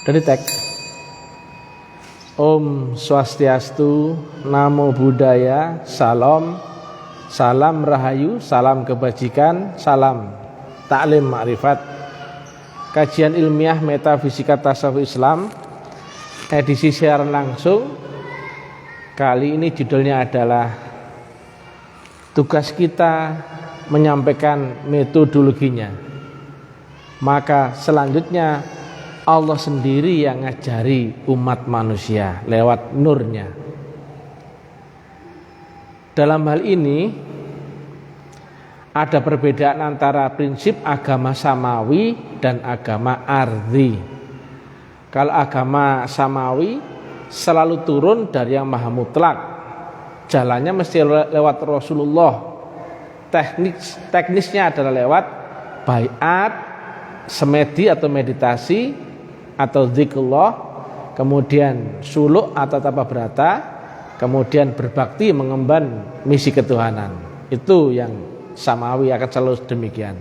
Dari teks Om Swastiastu, Namo Buddhaya, Salam, salam rahayu, salam kebajikan, salam taklim ma'rifat. Kajian ilmiah metafisika tasawuf Islam, edisi siaran langsung. Kali ini judulnya adalah tugas kita menyampaikan metodologinya. Maka selanjutnya Allah sendiri yang ngajari umat manusia lewat nurnya. Dalam hal ini ada perbedaan antara prinsip agama samawi dan agama ardhi. Kalau agama samawi selalu turun dari yang maha mutlak, jalannya mesti lewat Rasulullah. Teknisnya adalah lewat baiat, semedi atau meditasi, atau zikrullah, kemudian suluk atau tapa berata, kemudian berbakti mengemban misi ketuhanan. Itu yang samawi akan selalu demikian.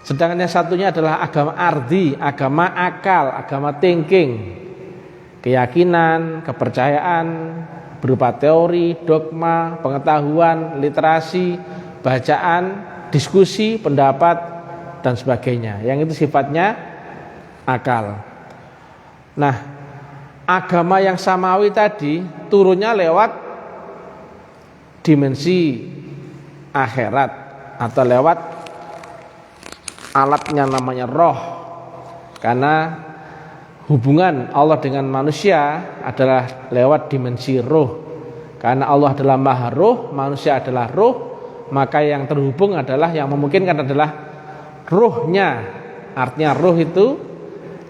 Sedangkan yang satunya adalah agama ardhi, agama akal, agama thinking, keyakinan, kepercayaan berupa teori, dogma, pengetahuan, literasi, bacaan, diskusi, pendapat dan sebagainya. Yang itu sifatnya akal. Nah, agama yang samawi tadi turunnya lewat dimensi akhirat atau lewat alatnya namanya roh. Karena hubungan Allah dengan manusia adalah lewat dimensi roh. Karena Allah adalah maha roh, manusia adalah roh, maka yang terhubung adalah, yang memungkinkan adalah rohnya. Artinya roh itu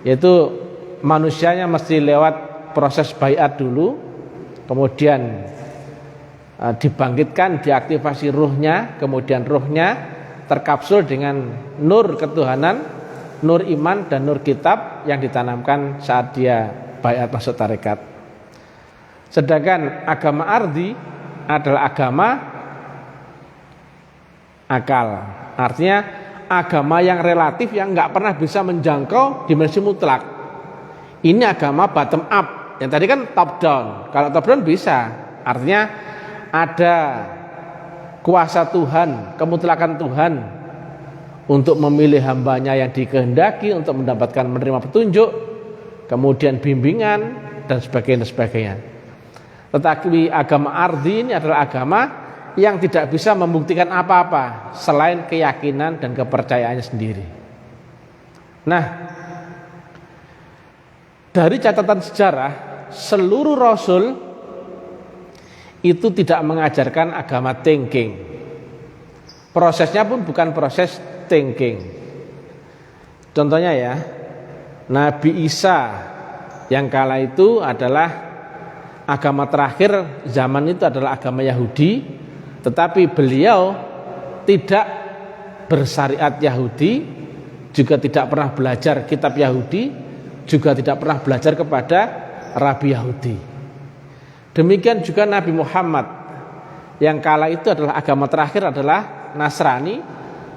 yaitu manusianya mesti lewat proses baiat dulu, kemudian dibangkitkan, diaktifasi ruhnya, kemudian ruhnya terkapsul dengan nur ketuhanan, nur iman dan nur kitab yang ditanamkan saat dia baiat masuk tarekat. Sedangkan agama ardhi adalah agama akal, artinya agama yang relatif, yang nggak pernah bisa menjangkau dimensi mutlak. Ini agama bottom up. Yang tadi kan top down. Kalau top down bisa, artinya ada kuasa Tuhan, kemutlakan Tuhan untuk memilih hambanya yang dikehendaki untuk mendapatkan, menerima petunjuk, kemudian bimbingan dan sebagainya. Tetapi agama ardhi ini adalah agama yang tidak bisa membuktikan apa-apa selain keyakinan dan kepercayaannya sendiri. Nah, dari catatan sejarah, seluruh rasul itu tidak mengajarkan agama thinking. Prosesnya pun bukan proses thinking. Contohnya ya, Nabi Isa yang kala itu adalah agama terakhir zaman itu adalah agama Yahudi, tetapi beliau tidak bersyariat Yahudi, juga tidak pernah belajar kitab Yahudi, juga tidak pernah belajar kepada Rabi Yahudi. Demikian juga Nabi Muhammad yang kala itu adalah agama terakhir adalah Nasrani,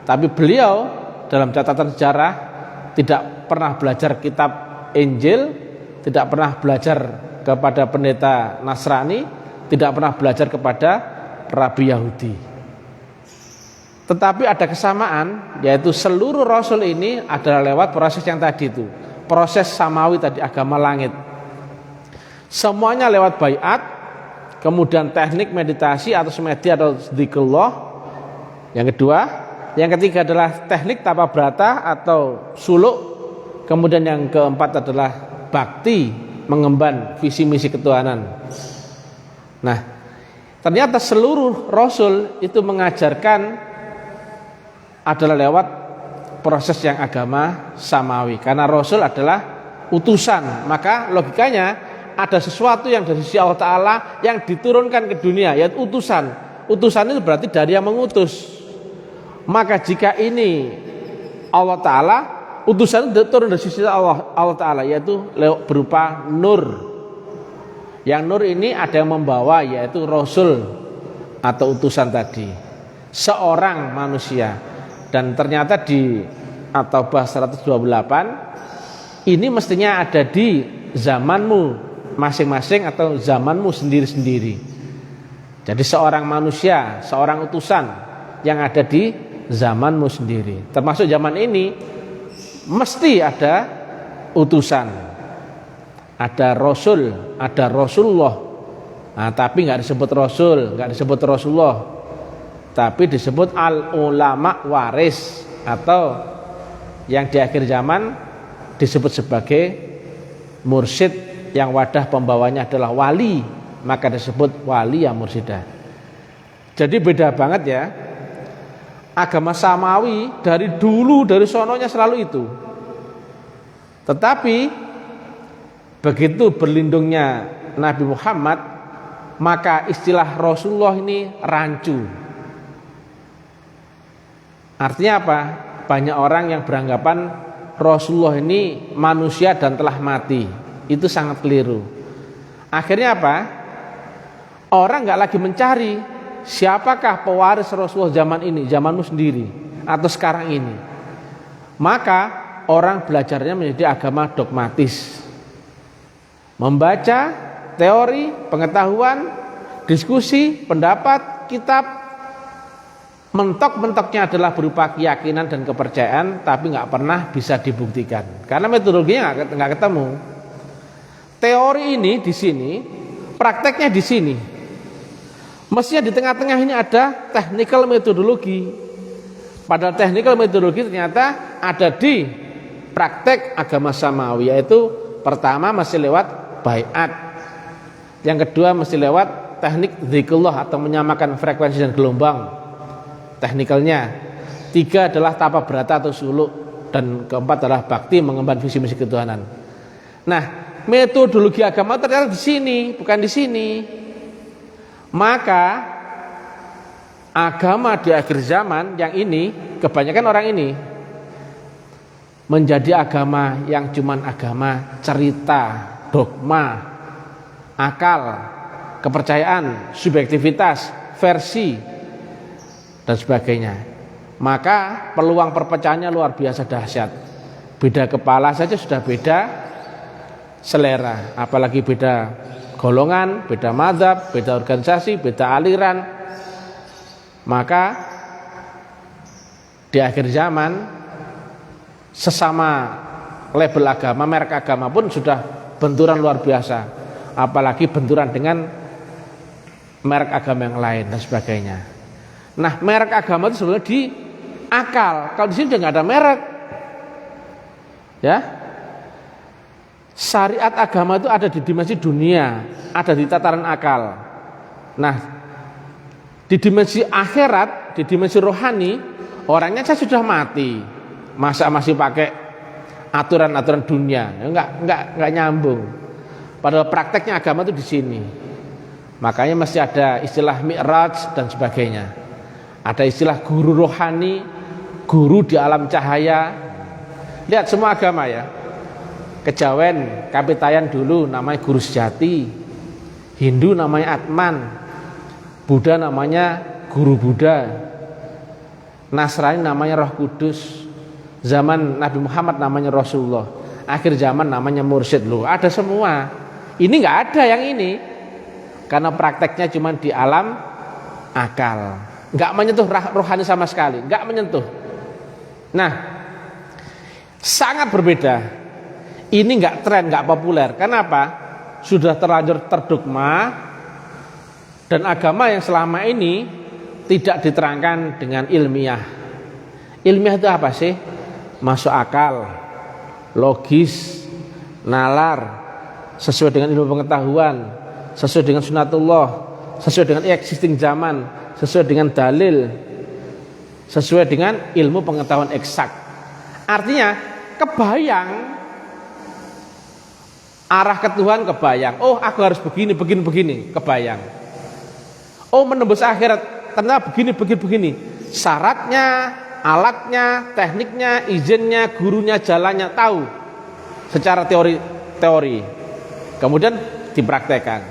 tapi beliau dalam catatan sejarah tidak pernah belajar kitab Injil, tidak pernah belajar kepada pendeta Nasrani, tidak pernah belajar kepada Rabi Yahudi. Tetapi ada kesamaan, yaitu seluruh rasul ini adalah lewat proses yang tadi itu, proses samawi tadi, agama langit. Semuanya lewat baiat, kemudian teknik meditasi atau semedi atau zikrullah. Yang kedua, yang ketiga adalah teknik tapa brata atau suluk. Kemudian yang keempat adalah bakti, mengemban visi misi ketuhanan. Nah, ternyata seluruh rasul itu mengajarkan adalah lewat proses yang agama samawi. Karena rasul adalah utusan, maka logikanya ada sesuatu yang dari sisi Allah Ta'ala yang diturunkan ke dunia, yaitu utusan. Utusan itu berarti dari yang mengutus. Maka jika ini Allah Ta'ala, utusan itu turun dari sisi Allah Ta'ala, yaitu berupa nur. Yang nur ini ada yang membawa, yaitu rasul atau utusan tadi, seorang manusia. Dan ternyata di At-Taubah 128 ini mestinya ada di zamanmu masing-masing atau zamanmu sendiri-sendiri. Jadi seorang manusia, seorang utusan yang ada di zamanmu sendiri. Termasuk zaman ini mesti ada utusan, ada rasul, ada rasulullah. Nah, tapi nggak disebut rasul, nggak disebut rasulullah, tapi disebut al ulama waris, atau yang di akhir zaman disebut sebagai mursyid yang wadah pembawanya adalah wali, maka disebut wali ya mursyida. Jadi beda banget ya. Agama samawi dari dulu, dari sononya selalu itu. Tetapi begitu berlindungnya Nabi Muhammad, maka istilah Rasulullah ini rancu. Artinya apa? Banyak orang yang beranggapan Rasulullah ini manusia dan telah mati. Itu sangat keliru. Akhirnya apa? Orang nggak lagi mencari siapakah pewaris Rasulullah zaman ini, zamanmu sendiri atau sekarang ini. Maka orang belajarnya menjadi agama dogmatis, membaca teori, pengetahuan, diskusi, pendapat, kitab. Mentok-mentoknya adalah berupa keyakinan dan kepercayaan, tapi nggak pernah bisa dibuktikan karena metodologinya nggak ketemu. Teori ini di sini, prakteknya di sini. Mestinya di tengah-tengah ini ada technical metodologi. Padahal technical metodologi ternyata ada di praktek agama samawi, yaitu pertama masih lewat baiat, yang kedua masih lewat teknik dzikrullah atau menyamakan frekuensi dan gelombang, teknikalnya. Tiga adalah tapa berata atau suluk, dan keempat adalah bakti mengemban visi misi ketuhanan. Nah, metodologi agama ternyata di sini, bukan di sini. Maka agama di akhir zaman yang ini, kebanyakan orang ini menjadi agama yang cuman agama cerita, dogma, akal, kepercayaan, subjektivitas, versi, dan sebagainya. Maka peluang perpecahannya luar biasa dahsyat. Beda kepala saja sudah beda selera, apalagi beda golongan, beda mazhab, beda organisasi, beda aliran. Maka di akhir zaman sesama label agama, merek agama pun sudah benturan luar biasa, apalagi benturan dengan merek agama yang lain dan sebagainya. Nah, merek agama itu sebenarnya di akal. Kalau di sini sudah nggak ada merek, ya. Syariat agama itu ada di dimensi dunia, ada di tataran akal. Nah, di dimensi akhirat, di dimensi rohani, orangnya saya sudah mati, masa masih pakai aturan-aturan dunia? Enggak nyambung. Padahal prakteknya agama itu di sini. Makanya masih ada istilah mi'raj dan sebagainya. Ada istilah guru rohani, guru di alam cahaya. Lihat semua agama ya. Kejawen, Kapitayan dulu namanya guru sejati, Hindu namanya Atman, Buddha namanya guru Buddha, Nasrani namanya Roh Kudus, zaman Nabi Muhammad namanya Rasulullah, akhir zaman namanya mursyid. Loh, ada semua. Ini nggak ada yang ini, karena prakteknya cuma di alam akal, nggak menyentuh rohani sama sekali, nggak menyentuh. Nah, sangat berbeda. Ini nggak tren, nggak populer. Kenapa? Sudah terlanjur terdogma, dan agama yang selama ini tidak diterangkan dengan ilmiah. Ilmiah itu apa sih? Masuk akal, logis, nalar, sesuai dengan ilmu pengetahuan, sesuai dengan sunatullah, sesuai dengan existing zaman, sesuai dengan dalil, sesuai dengan ilmu pengetahuan eksak. Artinya kebayang, arah ke Tuhan kebayang. Oh, aku harus begini, kebayang. Oh, menembus akhirat ternyata begini. Syaratnya, alatnya, tekniknya, izinnya, gurunya, jalannya tahu secara teori. Kemudian dipraktekkan.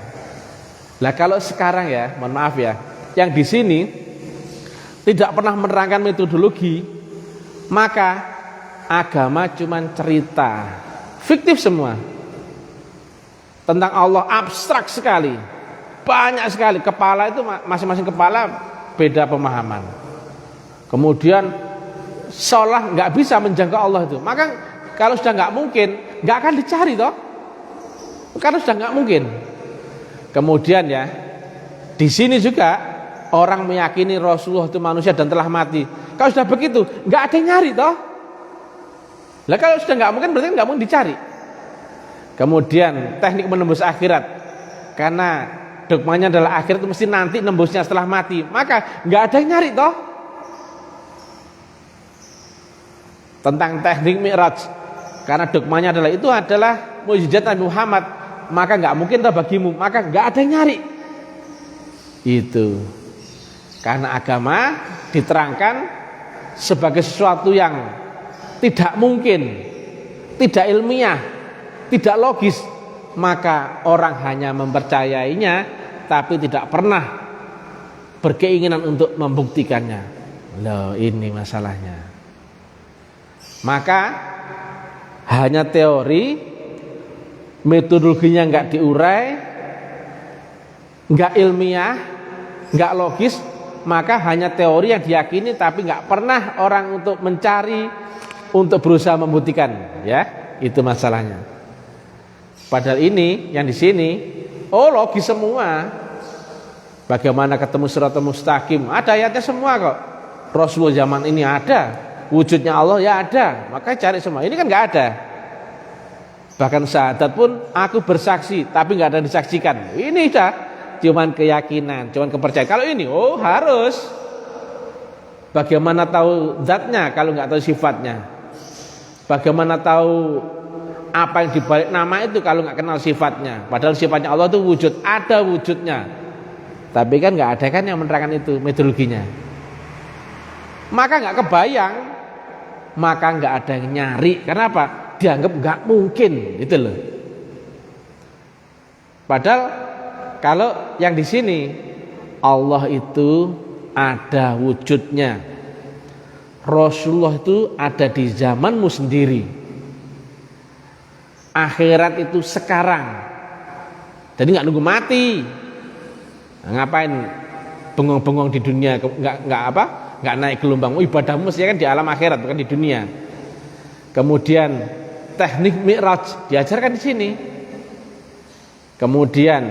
Lah kalau sekarang ya, mohon maaf ya, yang di sini tidak pernah menerangkan metodologi, maka agama cuman cerita, fiktif semua. Tentang Allah abstrak sekali, banyak sekali. Kepala itu masing-masing kepala beda pemahaman. Kemudian seolah nggak bisa menjangkau Allah itu. Maka kalau sudah nggak mungkin, nggak akan dicari toh, karena sudah nggak mungkin. Kemudian ya, di sini juga orang meyakini Rasulullah itu manusia dan telah mati. Kalau sudah begitu, nggak ada yang nyari toh. Lah kalau sudah nggak mungkin, berarti nggak mungkin dicari. Kemudian teknik menembus akhirat, karena dogmanya adalah akhirat itu mesti nanti nembusnya setelah mati, maka nggak ada yang nyari toh. Tentang teknik Mi'raj, karena dogmanya adalah itu adalah mukjizat Nabi Muhammad, maka nggak mungkin toh bagimu, maka nggak ada yang nyari. Itu karena agama diterangkan sebagai sesuatu yang tidak mungkin, tidak ilmiah, tidak logis, maka orang hanya mempercayainya tapi tidak pernah berkeinginan untuk membuktikannya. Loh, ini masalahnya. Maka hanya teori, metodologinya nggak diurai, nggak ilmiah, nggak logis, maka hanya teori yang diyakini tapi nggak pernah orang untuk mencari, untuk berusaha membuktikan. Ya, itu masalahnya. Padahal ini yang di sini, oh logis semua. Bagaimana ketemu Shiratal Mustaqim? Ada ayatnya semua kok. Rasulullah zaman ini ada, wujudnya Allah ya ada. Maka cari semua. Ini kan nggak ada. Bahkan syahadat pun aku bersaksi, tapi nggak ada yang disaksikan. Ini dah cuman keyakinan, cuman kepercayaan. Kalau ini, oh harus. Bagaimana tahu zatnya kalau nggak tahu sifatnya? Bagaimana tahu apa yang dibalik nama itu kalau nggak kenal sifatnya? Padahal sifatnya Allah itu wujud, ada wujudnya. Tapi kan nggak ada kan yang menerangkan itu metodologinya. Maka nggak kebayang, maka nggak ada yang nyari. Karena apa? Dianggap nggak mungkin, itu loh. Padahal kalau yang di sini Allah itu ada wujudnya, Rasulullah itu ada di zamanmu sendiri. Akhirat itu sekarang. Jadi nggak nunggu mati. Ngapain bengong-bengong di dunia? Nggak naik gelombang. Ibadahmu mestinya kan di alam akhirat, bukan di dunia. Kemudian teknik Mi'raj diajarkan di sini. Kemudian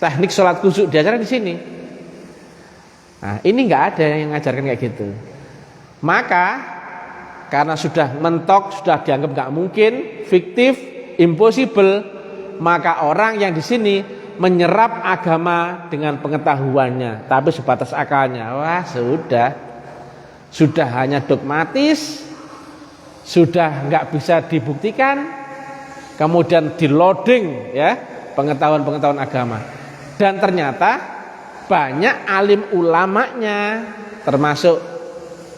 teknik sholat khusyuk diajarkan di sini. Nah, ini nggak ada yang ngajarkan kayak gitu. Maka karena sudah mentok, sudah dianggap nggak mungkin, fiktif, impossible, maka orang yang di sini menyerap agama dengan pengetahuannya, tapi sebatas akalnya. Wah, sudah hanya dogmatis, sudah nggak bisa dibuktikan, kemudian di loading ya pengetahuan-pengetahuan agama. Dan ternyata banyak alim ulamanya, termasuk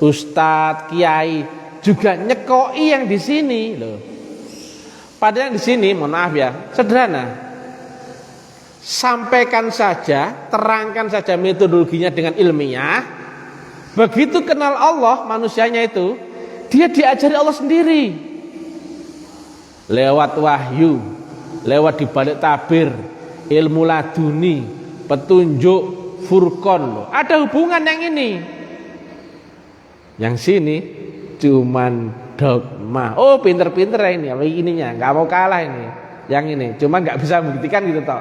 ustadz, kiai, juga nyekoi yang di sini loh. Padahal yang di sini, mohon maaf ya, sederhana. Sampaikan saja, terangkan saja metodologinya dengan ilmiah. Begitu kenal Allah manusianya itu, dia diajari Allah sendiri. Lewat wahyu, lewat dibalik tabir, ilmu laduni, petunjuk, furqan. Ada hubungan yang ini. Yang sini cuman dogma. Oh, pinter-pinter ini, apa ininya, nggak mau kalah ini. Yang ini, cuma nggak bisa membuktikan gitu toh.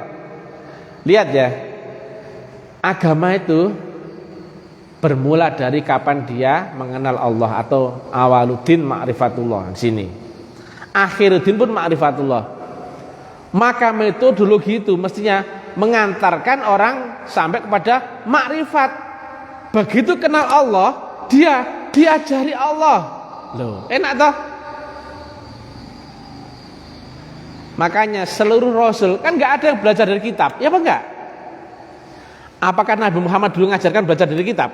Lihat ya, agama itu bermula dari kapan dia mengenal Allah, atau awaluddin ma'rifatullah di sini. Akhiruddin pun ma'rifatullah. Maka metodologi itu mestinya mengantarkan orang sampai kepada makrifat. Begitu kenal Allah, dia diajari Allah. Loh, enak toh? Makanya seluruh Rasul kan nggak ada yang belajar dari kitab, ya apa enggak? Apakah Nabi Muhammad dulu ngajarkan belajar dari kitab?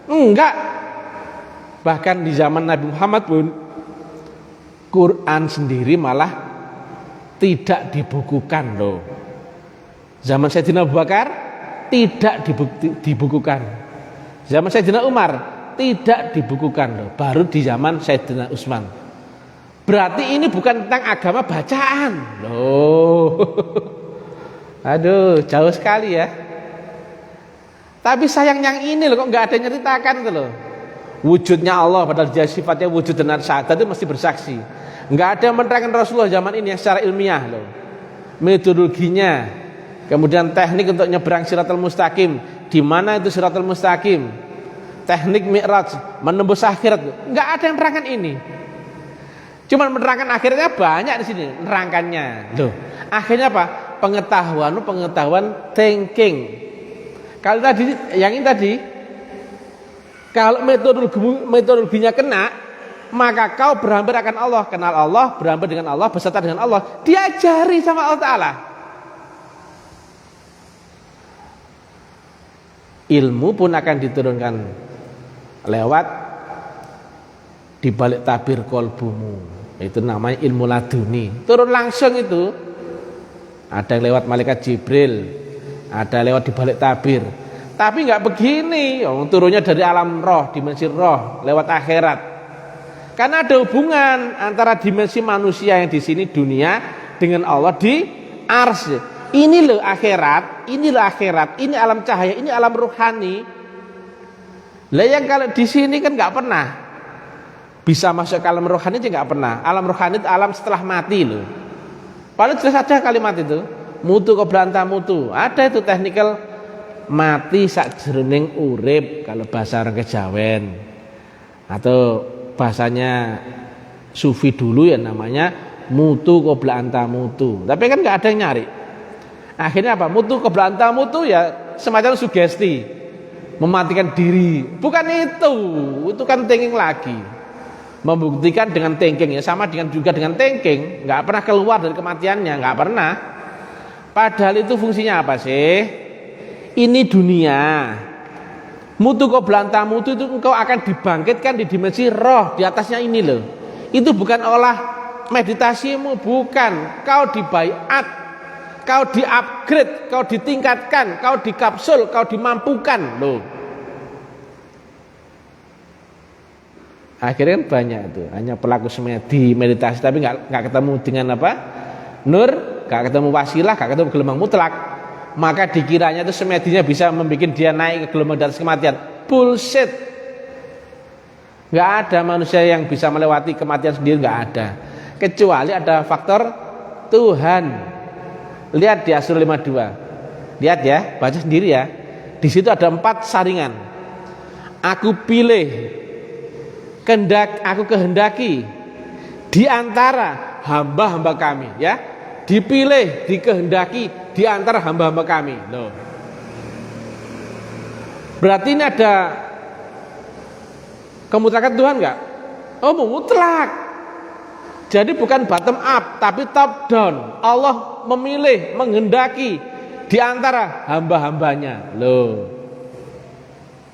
Enggak. Bahkan di zaman Nabi Muhammad pun Quran sendiri malah tidak dibukukan loh. Zaman Sayyidina Abu Bakar tidak dibukukan. Zaman Sayyidina Umar tidak dibukukan loh. Baru di zaman Sayyidina Utsman. Berarti ini bukan tentang agama bacaan. Loh. Aduh, jauh sekali ya. Tapi sayang yang ini loh, kok nggak ada yang nyeritakan tuh loh. Wujudnya Allah padahal dia sifatnya wujud dan syahadat itu mesti bersaksi. Nggak ada yang menerangkan Rasulullah zaman ini yang secara ilmiah loh. Metodologinya, kemudian teknik untuk nyebrang Shiratal Mustaqim, di mana itu Shiratal Mustaqim, teknik Mi'raj, menembus akhirat, nggak ada yang menerangkan ini. Cuman menerangkan akhirnya banyak di sini menerangkannya. Loh, akhirnya apa? Pengetahuan thinking. Kalau tadi yang ini tadi, kalau metodologinya kena, maka kau berhampir akan Allah, kenal Allah, berhampir dengan Allah, beserta dengan Allah, diajari sama Allah Ta'ala. Ilmu pun akan diturunkan lewat dibalik tabir kolbumu, itu namanya ilmu laduni, turun langsung itu. Ada yang lewat malaikat Jibril, ada lewat dibalik tabir. Tapi nggak begini, turunnya dari alam roh, dimensi roh, lewat akhirat. Karena ada hubungan antara dimensi manusia yang di sini dunia dengan Allah di ars. Ini loh akhirat, ini alam cahaya, ini alam ruhani. Lah yang kalau di sini kan nggak pernah bisa masuk ke alam rohani aja nggak pernah. Alam rohani itu alam setelah mati loh. Paling jelas ada kalimat itu, mutu qoblanta mutu. Ada itu teknikal mati sakjroning urip kalau bahasa orang Kejawen. Atau bahasanya sufi dulu ya namanya mutu qoblanta mutu. Tapi kan nggak ada yang nyari. Akhirnya apa? Mutu qoblanta mutu ya semacam sugesti, mematikan diri. Bukan itu kan thinking lagi. Membuktikan dengan thinking ya sama juga dengan thinking, nggak pernah keluar dari kematiannya, nggak pernah. Padahal itu fungsinya apa sih? Ini dunia. Mutu qoblanta mutu itu engkau akan dibangkitkan di dimensi roh di atasnya ini loh. Itu bukan olah meditasimu, bukan. Kau dibaiat, kau di-upgrade, kau ditingkatkan, kau dikapsul, kau dimampukan loh. Akhirnya kan banyak itu, hanya pelaku semedi meditasi tapi nggak ketemu dengan apa? Nur, nggak ketemu wasilah, nggak ketemu gelombang mutlak. Maka dikiranya itu semedinya bisa membuat dia naik ke gelombang di atas kematian. Bullshit. Nggak ada manusia yang bisa melewati kematian sendiri, nggak ada. Kecuali ada faktor Tuhan. Lihat di Asrul 52. Lihat ya, baca sendiri ya. Di situ ada 4 saringan. Aku pilih, aku kehendaki di antara hamba-hamba kami, ya. Dipilih, dikehendaki di antara hamba-hamba kami. Loh. Berarti ini ada kemutlakan Tuhan enggak? Oh, mutlak. Jadi bukan bottom up, tapi top down. Allah memilih, menghendaki di antara hamba-hambanya. Loh.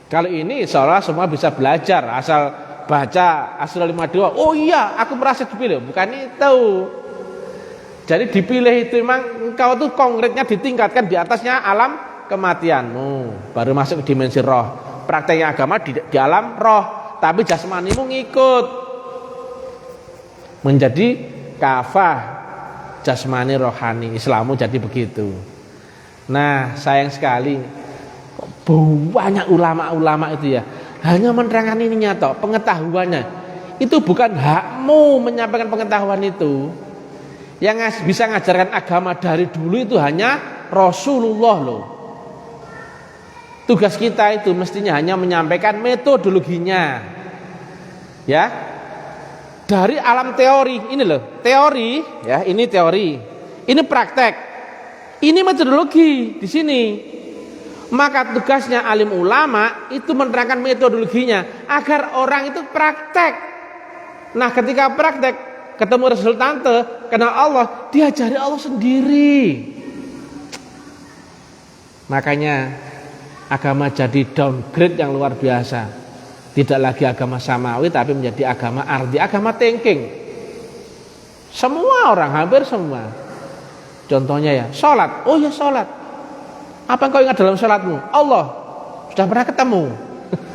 Kalau ini seolah semua bisa belajar asal baca Asrul 52. Oh iya, aku merasa dipilih. Bukan itu. Jadi dipilih itu memang engkau tuh konkretnya ditingkatkan di atasnya alam kematianmu, baru masuk ke dimensi roh. Prakteknya agama di alam roh, tapi jasmanimu ngikut. Menjadi kafah jasmani rohani. Islammu jadi begitu. Nah, sayang sekali kok banyak ulama-ulama itu ya hanya menerangkan ininya toh, pengetahuannya. Itu bukan hakmu menyampaikan pengetahuan itu. Yang bisa ngajarkan agama dari dulu itu hanya Rasulullah loh. Tugas kita itu mestinya hanya menyampaikan metodologinya. Ya. Dari alam teori, ini loh, teori, ya, ini teori. Ini praktek. Ini metodologi di sini. Maka tugasnya alim ulama itu menerangkan metodologinya agar orang itu praktek. Nah, ketika praktek ketemu resultante, kenal Allah, diajari Allah sendiri. Makanya agama jadi downgrade yang luar biasa. Tidak lagi agama samawi tapi menjadi agama ardi, agama thinking. Semua orang, hampir semua. Contohnya ya, sholat. Oh ya sholat. Apa engkau ingat dalam sholatmu? Allah. Sudah pernah ketemu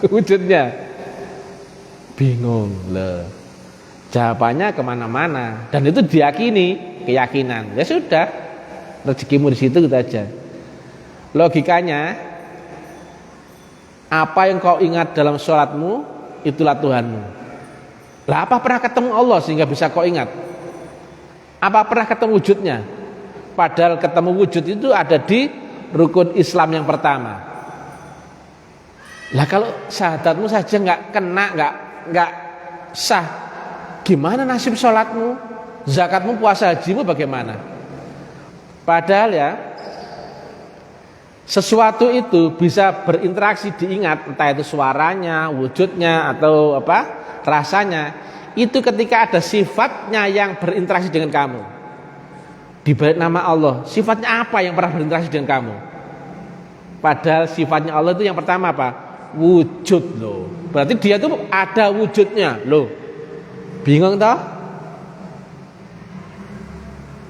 wujudnya? Bingung lah. Jawabannya kemana-mana, dan itu diyakini, keyakinan. Ya sudah, rezekimu di situ gitu aja. Logikanya, apa yang kau ingat dalam sholatmu, itulah Tuhanmu. Lah apa pernah ketemu Allah sehingga bisa kau ingat? Apa pernah ketemu wujudnya? Padahal ketemu wujud itu ada di rukun Islam yang pertama. Lah kalau syahadatmu saja nggak kena, nggak sah, gimana nasib sholatmu, zakatmu, puasa, hajimu bagaimana? Padahal ya, sesuatu itu bisa berinteraksi diingat, entah itu suaranya, wujudnya, atau apa rasanya, itu ketika ada sifatnya yang berinteraksi dengan kamu. Di balik nama Allah, sifatnya apa yang pernah berinteraksi dengan kamu? Padahal sifatnya Allah itu yang pertama apa? Wujud loh. Berarti dia tuh ada wujudnya loh. Bingung toh?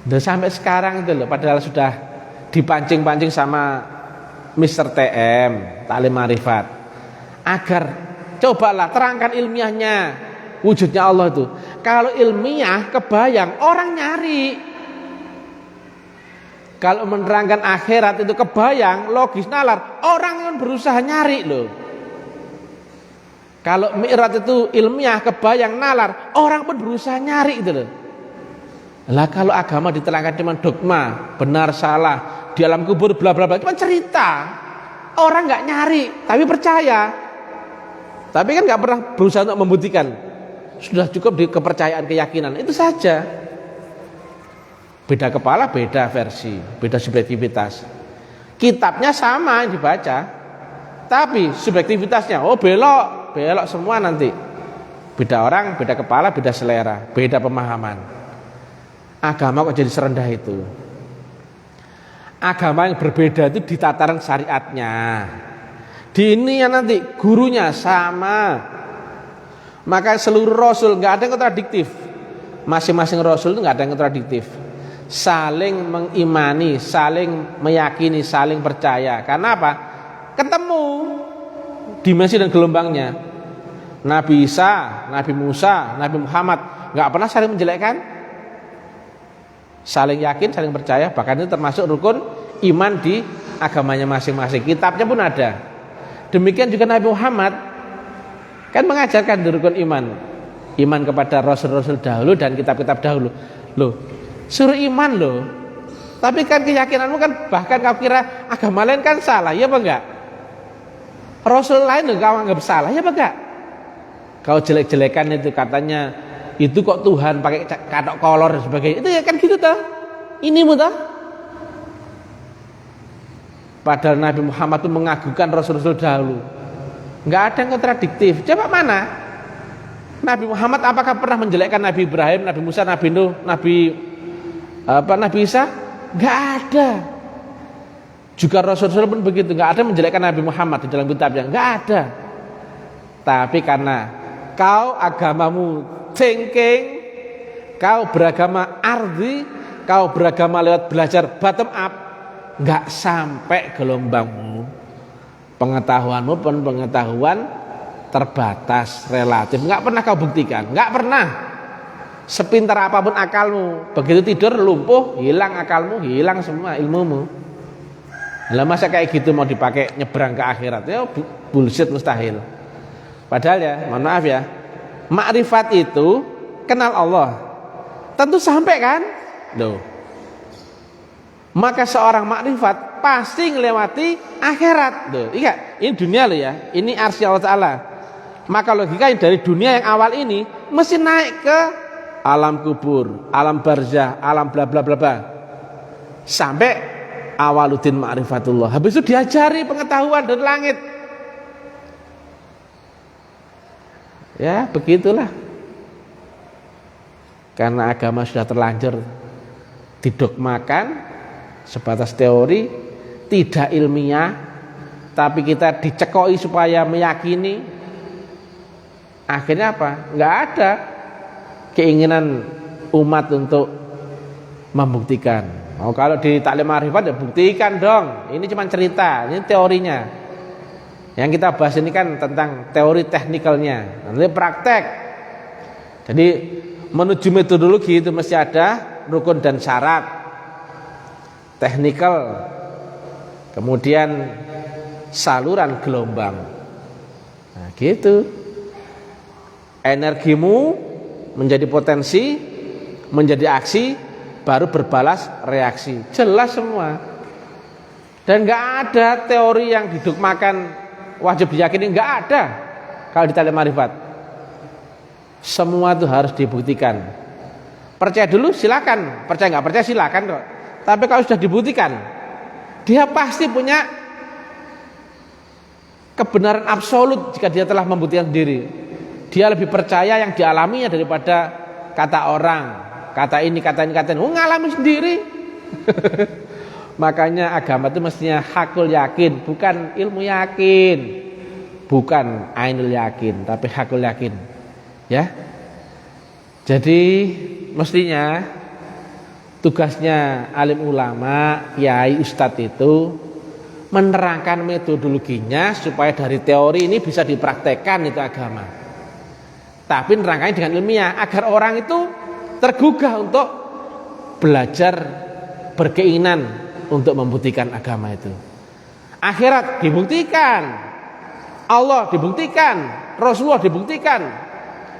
Udah sampai sekarang itu loh, padahal sudah dipancing-pancing sama Mr. TM, Taklim Marifat, agar cobalah terangkan ilmiahnya wujudnya Allah itu. Kalau ilmiah kebayang, orang nyari. Kalau menerangkan akhirat itu kebayang, logis, nalar, orang yang berusaha nyari loh. Kalau mi'raj itu ilmiah kebayang, nalar, orang pun berusaha nyari itu loh. Lah kalau agama diterangkan cuma dogma, benar salah, di alam kubur bla bla bla, cuma cerita. Orang nggak nyari, tapi percaya. Tapi kan nggak pernah berusaha untuk membuktikan. Sudah cukup di kepercayaan, keyakinan, itu saja. Beda kepala, beda versi, beda subjektivitas. Kitabnya sama yang dibaca, tapi subjektivitasnya belok semua nanti. Beda orang, beda kepala, beda selera, beda pemahaman. Agama kok jadi serendah itu? Agama yang berbeda itu di tataran syariatnya. Di ini ya nanti gurunya sama. Maka seluruh rasul nggak ada yang kontradiktif. Masing-masing rasul itu nggak ada yang kontradiktif. Saling mengimani, saling meyakini, saling percaya. Karena apa? Ketemu dimensi dan gelombangnya. Nabi Isa, Nabi Musa, Nabi Muhammad nggak pernah saling menjelekkan. Saling yakin, saling percaya, bahkan itu termasuk rukun iman di agamanya masing-masing. Kitabnya pun ada. Demikian juga Nabi Muhammad kan mengajarkan rukun iman. Iman kepada rasul-rasul dahulu dan kitab-kitab dahulu. Loh, suruh iman loh. Tapi kan keyakinanmu kan bahkan kau kira agama lain kan salah, ya apa enggak? Rasul lain loh kau anggap salah, ya apa enggak? Kau jelek-jelekan itu katanya itu kok Tuhan pakai katok kolor dan sebagainya. Itu ya kan gitu toh. Ini mudah. Padahal Nabi Muhammad itu mengagungkan rasul-rasul dahulu. Enggak ada yang kontradiktif. Coba mana? Nabi Muhammad apakah pernah menjelekkan Nabi Ibrahim, Nabi Musa, Nabi Nuh, Nabi Isa? Enggak ada. Juga rasul-rasul pun begitu, enggak ada menjelekkan Nabi Muhammad di dalam kitabnya, enggak ada. Tapi karena kau agamamu thinking, kau beragama ardi, kau beragama lewat belajar bottom up, nggak sampai gelombangmu, pengetahuanmu pun pengetahuan terbatas, relatif, nggak pernah kau buktikan, nggak pernah. Sepintar apapun akalmu, begitu tidur lumpuh, hilang akalmu, hilang semua ilmumu. Lah masa kayak gitu mau dipakai nyebrang ke akhirat? Ya bullshit, mustahil. Padahal ya, mohon maaf ya, makrifat itu kenal Allah tentu sampai kan? Loh. Maka seorang makrifat pasti melewati akhirat. Loh, iya, ini dunia loh ya. Ini arsy Allah Ta'ala. Maka logika dari dunia yang awal ini mesti naik ke alam kubur, alam barzah, alam bla bla bla bla. Sampai awaluddin ma'rifatullah. Habis itu diajari pengetahuan dari langit. Ya begitulah. Karena agama sudah terlanjur didogmakan sebatas teori, tidak ilmiah, tapi kita dicekoi supaya meyakini. Akhirnya apa? Enggak ada keinginan umat untuk membuktikan. Oh, kalau di Taklim Marifat ya buktikan dong. Ini cuma cerita, ini teorinya. Yang kita bahas ini kan tentang teori teknikalnya, nanti praktek. Jadi menuju metodologi itu mesti ada rukun dan syarat, technical, kemudian saluran gelombang. Nah, gitu. Energimu menjadi potensi, menjadi aksi, baru berbalas reaksi. Jelas semua. Dan nggak ada teori yang didogmakan wajib diyakini, nggak ada. Kalau di Ta'lim Ma'rifat, semua itu harus dibuktikan. Percaya dulu silakan, percaya nggak percaya silakan kok. Tapi kalau sudah dibuktikan, dia pasti punya kebenaran absolut jika dia telah membuktikan sendiri. Dia lebih percaya yang dialaminya daripada kata orang, kata ini, kata ini, kata ini. Ngalami sendiri. Makanya agama itu mestinya hakul yakin, bukan ilmu yakin, bukan ainul yakin, tapi hakul yakin. Ya. Jadi mestinya tugasnya alim ulama, kiai, ustadz itu menerangkan metodologinya supaya dari teori ini bisa dipraktekkan itu agama. Tapi nerangkannya dengan ilmiah agar orang itu tergugah untuk belajar, berkeinginan untuk membuktikan agama itu. Akhirat dibuktikan, Allah dibuktikan, Rasulullah dibuktikan,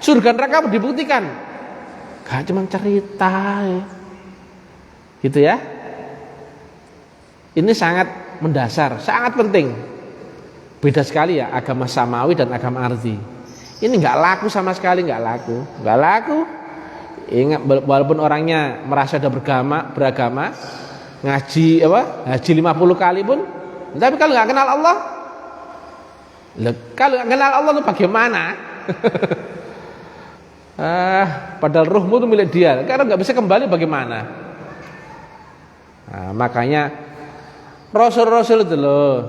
surga neraka dibuktikan. Gak cuma cerita, gitu ya. Ini sangat mendasar, sangat penting. Beda sekali ya agama samawi dan agama ardi. Ini nggak laku sama sekali, nggak laku. Ingat, walaupun orangnya merasa sudah beragama, ngaji 50 kali pun, tapi kalau nggak kenal Allah, kalau nggak kenal Allah itu bagaimana? Padahal ruhmu itu milik dia, karena nggak bisa kembali bagaimana? Nah, makanya Rasul itu loh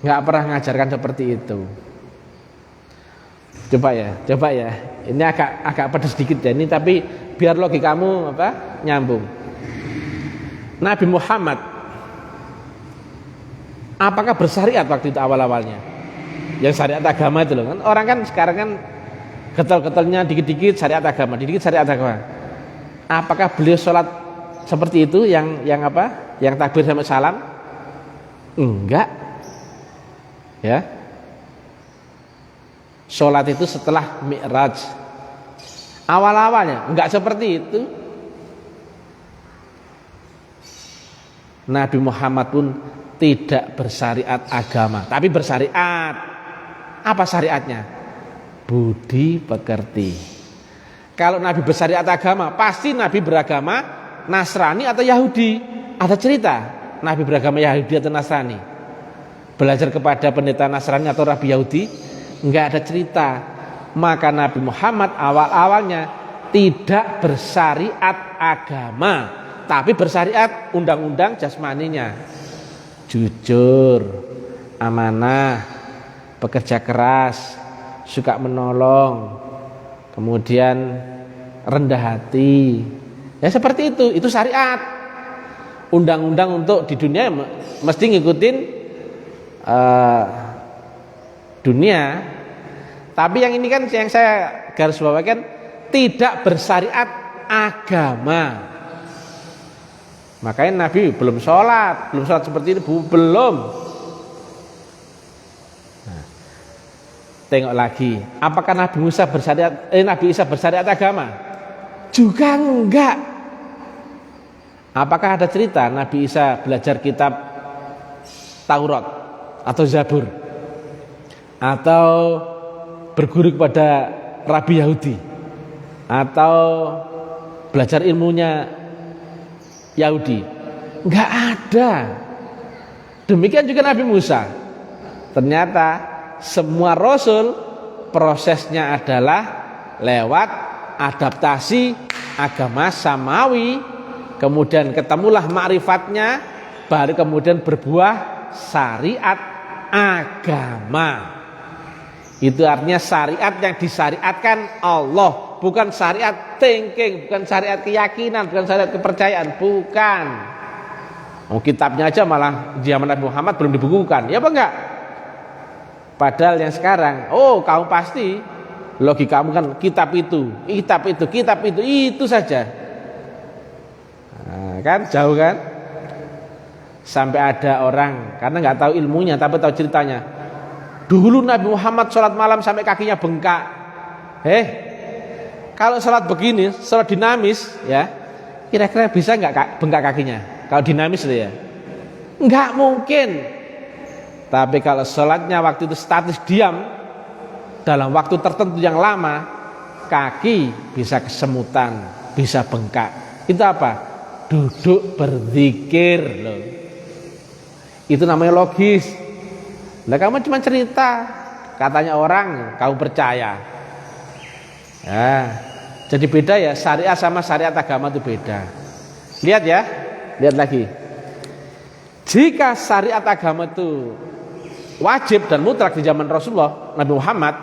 nggak pernah mengajarkan seperti itu. Coba ya. Ini agak pedas sedikit ya ini, tapi biar logikamu nyambung. Nabi Muhammad apakah bersyariat waktu itu awal-awalnya? Yang syariat agama itu loh kan. Orang kan sekarang kan getol-getolnya dikit-dikit syariat agama, dikit syariat agama. Apakah beliau sholat seperti itu yang Yang takbir sampai salam? Enggak. Ya. Sholat itu setelah Mi'raj. Awal-awalnya enggak seperti itu. Nabi Muhammad pun tidak bersyariat agama, tapi bersyariat. Apa syariatnya? Budi pekerti. Kalau Nabi bersyariat agama, pasti Nabi beragama Nasrani atau Yahudi. Ada cerita Nabi beragama Yahudi atau Nasrani? Belajar kepada pendeta Nasrani atau Rabi Yahudi? Enggak ada cerita. Maka Nabi Muhammad awal-awalnya tidak bersyariat agama, tapi bersyariat undang-undang jasmaninya. Jujur, amanah, bekerja keras, suka menolong, kemudian rendah hati. Ya seperti itu syariat. Undang-undang untuk di dunia mesti ngikutin dunia. Tapi yang ini kan yang saya garis bawahi kan tidak bersyariat agama. Makanya Nabi belum sholat seperti ini, belum. Nah, tengok lagi, apakah Nabi Isa bersyariat agama? Juga enggak. Apakah ada cerita Nabi Isa belajar kitab Taurat atau Zabur, atau berguru kepada Rabi Yahudi, atau belajar ilmunya Yahudi? Enggak ada. Demikian juga Nabi Musa. Ternyata semua rasul prosesnya adalah lewat adaptasi agama samawi, kemudian ketemulah ma'rifatnya, baru kemudian berbuah syariat agama. Itu artinya syariat yang disyariatkan Allah, bukan syariat thinking, bukan syariat keyakinan, bukan syariat kepercayaan, bukan. Kitabnya aja malah zaman Nabi Muhammad belum dibukukan, ya apa enggak? Padahal yang sekarang, kamu pasti Logikamu kan kitab itu itu saja. Nah, kan jauh kan? Sampai ada orang karena nggak tahu ilmunya tapi tahu ceritanya. Dulu Nabi Muhammad sholat malam sampai kakinya bengkak. Kalau sholat begini, sholat dinamis, ya, kira-kira bisa nggak bengkak kakinya? Kalau dinamis itu ya, nggak mungkin. Tapi kalau sholatnya waktu itu statis diam, dalam waktu tertentu yang lama, kaki bisa kesemutan, bisa bengkak. Itu apa? Duduk berzikir loh. Itu namanya logis. Nah kamu cuma cerita, katanya orang, kamu percaya. Ya, jadi beda ya, syariat sama syariat agama itu beda. Lihat ya, lihat lagi. Jika syariat agama itu wajib dan mutlak di zaman Rasulullah Nabi Muhammad,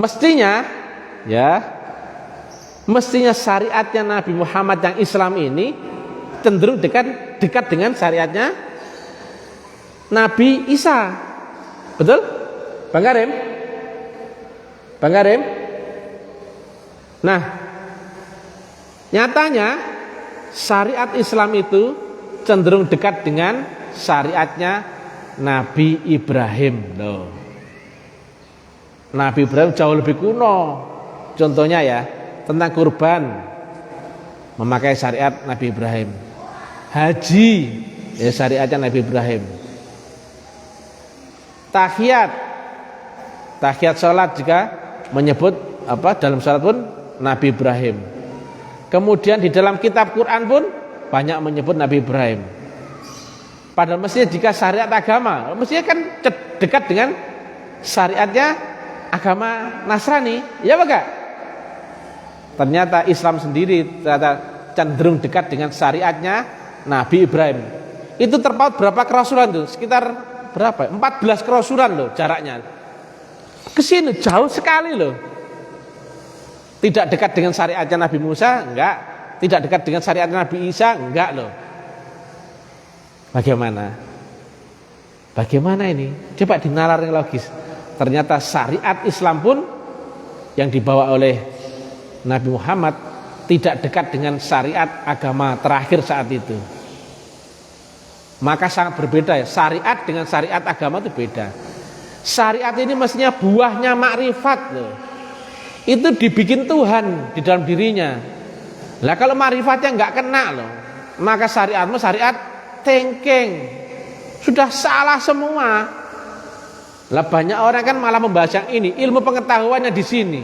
mestinya syariatnya Nabi Muhammad yang Islam ini cenderung dekat dengan syariatnya Nabi Isa. Betul? Bang Karim? Nah, nyatanya syariat Islam itu cenderung dekat dengan syariatnya Nabi Ibrahim loh. Nabi Ibrahim jauh lebih kuno. Contohnya ya, tentang kurban memakai syariat Nabi Ibrahim. Haji ya syariatnya Nabi Ibrahim. Tahiyat salat juga menyebut apa dalam salat pun Nabi Ibrahim. Kemudian di dalam kitab Quran pun banyak menyebut Nabi Ibrahim. Padahal mestinya jika syariat agama, mestinya kan dekat dengan syariatnya agama Nasrani, ya enggak? Ternyata Islam sendiri ternyata cenderung dekat dengan syariatnya Nabi Ibrahim. Itu terpaut berapa kerasulan tuh? Sekitar berapa? 14 kerasulan loh jaraknya. Kesini jauh sekali loh. Tidak dekat dengan syariatnya Nabi Musa, enggak. Tidak dekat dengan syariatnya Nabi Isa, enggak loh. Bagaimana ini? Coba dinalar yang logis. Ternyata syariat Islam pun yang dibawa oleh Nabi Muhammad tidak dekat dengan syariat agama terakhir saat itu. Maka sangat berbeda ya. Syariat dengan syariat agama itu beda. Syariat ini mestinya buahnya makrifat loh. Itu dibikin Tuhan di dalam dirinya. Lah kalau makrifatnya nggak kena loh, maka syariatmu syariat tengking, sudah salah semua. Lah banyak orang kan malah membahas yang ini, ilmu pengetahuannya di sini.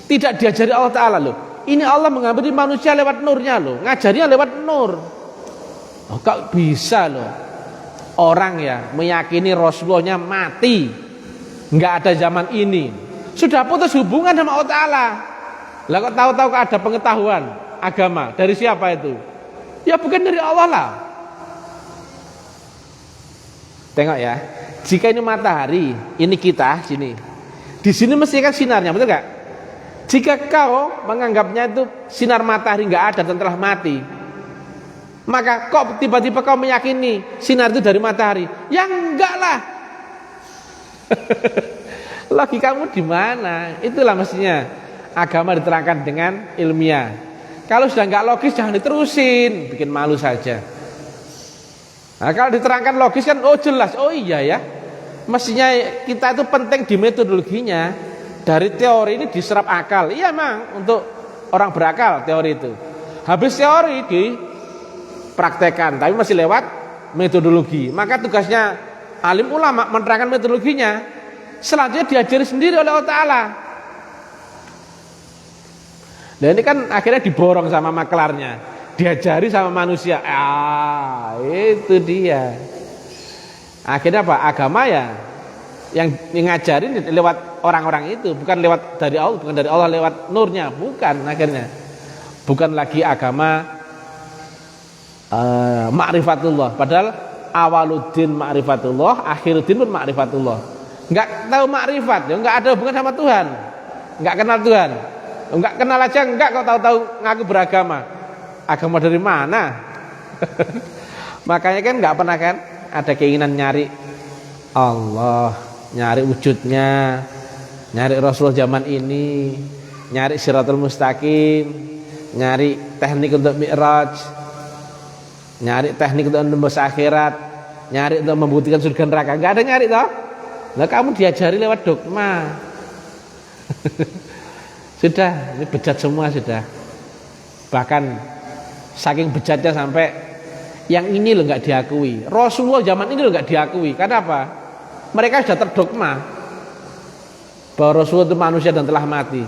Tidak diajari Allah Ta'ala loh. Ini Allah mengambil manusia lewat nurnya loh, ngajarnya lewat nur. Oh, kok bisa loh orang ya meyakini Rasulullahnya mati, nggak ada zaman ini. Sudah putus hubungan sama Allah Ta'ala. Lah kok tahu-tahu ada pengetahuan agama dari siapa itu? Ya bukan dari Allah lah. Tengok ya, jika ini matahari, ini kita sini. Di sini mesti kan sinarnya, betul nggak? Jika kau menganggapnya itu sinar matahari nggak ada dan telah mati, maka kok tiba-tiba kau meyakini sinar itu dari matahari? Ya enggak lah. Logikamu di mana? Itulah mestinya agama diterangkan dengan ilmiah. Kalau sudah nggak logis jangan diterusin, bikin malu saja. Nah, kalau diterangkan logis kan oh jelas, oh iya ya. Mestinya kita itu penting di metodologinya. Dari teori ini diserap akal. Iya memang untuk orang berakal teori itu. Habis teori dipraktekkan, tapi masih lewat metodologi. Maka tugasnya alim ulama menerangkan metodologinya. Selanjutnya diajari sendiri oleh Allah Ta'ala. Dan ini kan akhirnya diborong sama maklarnya, diajari sama manusia. Itu dia. Akhirnya apa? Agama ya yang ngajarin lewat orang-orang itu, bukan lewat dari Allah, bukan dari Allah lewat nurnya, bukan akhirnya. Bukan lagi agama ma'rifatullah. Padahal awaluddin ma'rifatullah, akhiruddin pun ma'rifatullah. Enggak tahu makrifat, ya enggak ada hubungan sama Tuhan. Enggak kenal Tuhan. Enggak kenal aja enggak kok tahu-tahu ngaku beragama. Agama dari mana? Makanya kan enggak pernah kan ada keinginan nyari Allah, nyari wujudnya. nyari Rasulullah zaman ini, nyari Siratul Mustaqim, nyari teknik untuk Mi'raj, nyari teknik untuk nembus akhirat, nyari untuk membuktikan surga neraka. Enggak ada nyari toh. Lah kamu diajari lewat dogma. Sudah, ini bejat semua sudah. Bahkan saking bejatnya sampai yang ini loh nggak diakui. Rasulullah zaman ini loh nggak diakui. Karena apa? Mereka sudah terdogma bahwa Rasulullah itu manusia dan telah mati.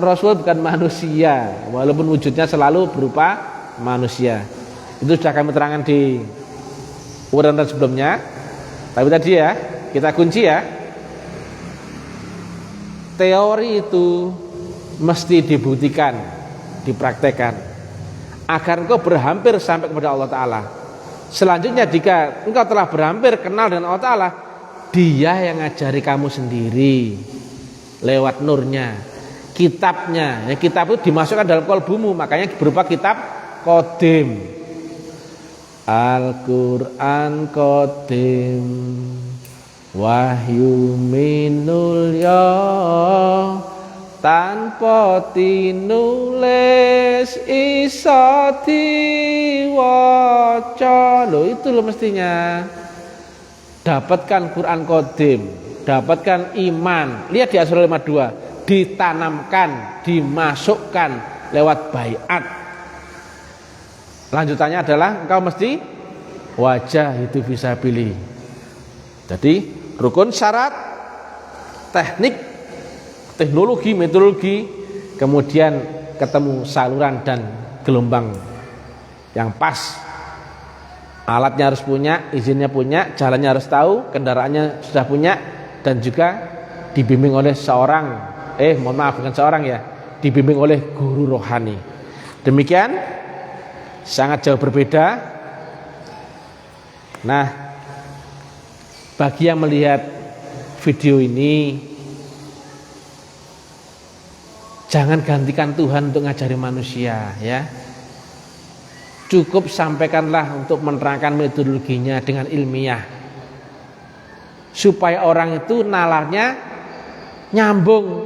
Rasulullah bukan manusia, walaupun wujudnya selalu berupa manusia. Itu sudah kami terangkan di uraian sebelumnya. Tapi tadi ya, kita kunci ya. Teori itu mesti dibuktikan, dipraktekkan agar engkau berhampir sampai kepada Allah Ta'ala. Selanjutnya jika engkau telah berhampir kenal dengan Allah Ta'ala, Dia yang ngajari kamu sendiri lewat nurnya, kitabnya. Ya, kitab itu dimasukkan dalam qalbumu, makanya berupa kitab Qadim. Al-Qur'an Qadim, wahyu minul ya, tanpa tinulis iso diwaca. Loh itu loh mestinya. Dapatkan Quran Qadim, dapatkan iman. Lihat di Asy-Syura 52, ditanamkan, dimasukkan lewat baiat. Lanjutannya adalah engkau mesti wajah itu bisa pilih. Jadi rukun syarat, teknik, teknologi, metodologi, kemudian ketemu saluran dan gelombang yang pas. Alatnya harus punya, izinnya punya, jalannya harus tahu, kendaraannya sudah punya, dan juga dibimbing oleh seorang, bukan seorang ya, dibimbing oleh guru rohani. Demikian, sangat jauh berbeda. Nah, bagi yang melihat video ini, jangan gantikan Tuhan untuk ngajari manusia ya. Cukup sampaikanlah untuk menerangkan metodologinya dengan ilmiah, supaya orang itu nalarnya nyambung,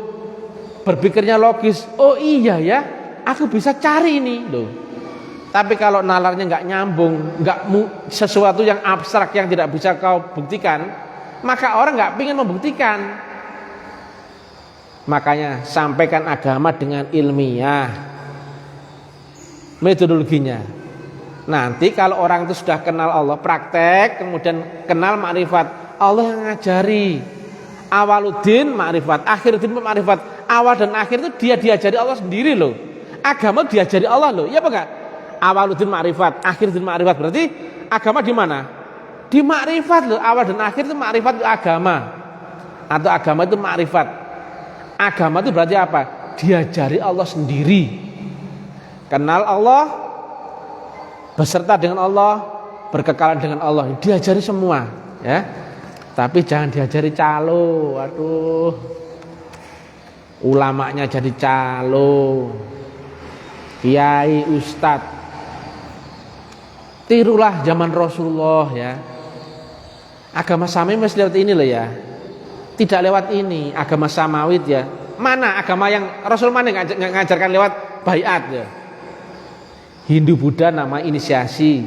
berpikirnya logis. Oh iya ya, aku bisa cari ini loh. Tapi kalau nalarnya nggak nyambung, sesuatu yang abstrak yang tidak bisa kau buktikan, maka orang nggak ingin membuktikan. Makanya sampaikan agama dengan ilmiah, metodologinya. Nanti kalau orang itu sudah kenal Allah, praktek, kemudian kenal makrifat, Allah yang ngajari. Awaluddin makrifat, akhiruddin makrifat. Awal dan akhir itu dia diajari Allah sendiri loh. Agama diajari Allah loh, iya apa enggak? Awaluddin makrifat, akhiruddin makrifat. Berarti agama di mana? Di makrifat loh. Awal dan akhir itu makrifat itu agama. Atau agama itu makrifat. Agama itu berarti apa? Diajari Allah sendiri. Kenal Allah, beserta dengan Allah, berkekalan dengan Allah, diajari semua ya. Tapi jangan diajari calo. Aduh, ulamanya jadi calo, kiai, ustad. Tirulah zaman Rasulullah ya. Agama samawi mesti lewat ini loh ya, tidak lewat ini. Agama samawit ya, mana agama yang Rasul mana ngajarkan lewat baiat ya. Hindu Buddha namanya inisiasi,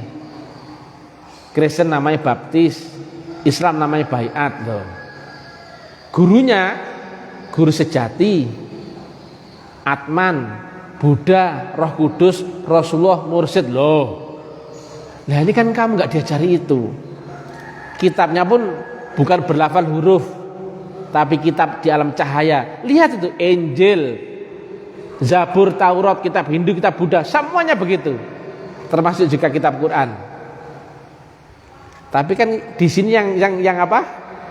Kristen namanya baptis, Islam namanya baiat loh. Gurunya guru sejati, Atman, Buddha, Roh Kudus, Rasulullah, mursyid loh. Nah ini kan kamu nggak diajari itu. Kitabnya pun bukan berlafal huruf, tapi kitab di alam cahaya. Lihat itu Injil, Zabur, Taurat, kitab Hindu, kitab Buddha, semuanya begitu. Termasuk juga kitab Quran. Tapi kan di sini yang apa?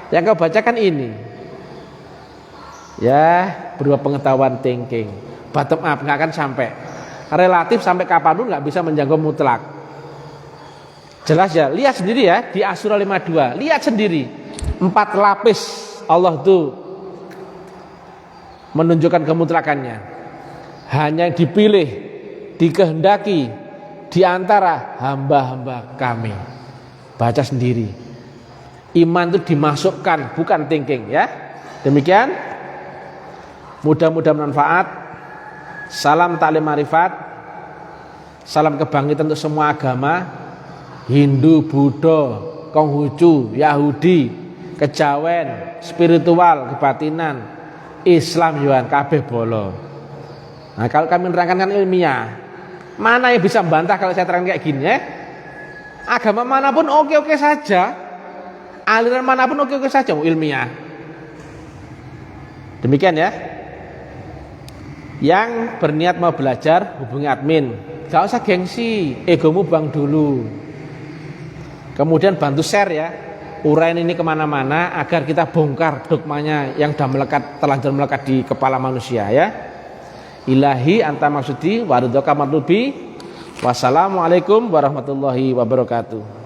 Yang kau bacakan ini. Ya, berupa pengetahuan thinking. Bottom up, nggak akan sampai. Relatif sampai kapanpun nggak bisa menjangkau mutlak. Jelas ya, lihat sendiri ya di Asy-Syura 52. Lihat sendiri. 4 lapis Allah itu menunjukkan kemutlakannya. Hanya yang dipilih, dikehendaki di antara hamba-hamba kami. Baca sendiri. Iman itu dimasukkan, bukan thinking ya. Demikian, mudah-mudahan bermanfaat. Salam taklim marifat, salam kebangkitan untuk semua agama, Hindu, Buddha, Konghucu, Yahudi, kejawen, spiritual, kebatinan, Islam, Yuan, kabeh bolo. Nah, kalau kami menerangkan kan ilmiah, mana yang bisa membantah kalau saya terangkan kayak gini ya? Agama manapun oke-oke saja, aliran manapun oke-oke saja, ilmiah. Demikian ya. Yang berniat mau belajar hubungi admin. Gak usah gengsi, egomu buang dulu. Kemudian bantu share ya, uraian ini kemana-mana agar kita bongkar dogmanya yang telanjur melekat di kepala manusia ya. Ilahi anta maksudi waridhoka matlubi. Wassalamualaikum warahmatullahi wabarakatuh.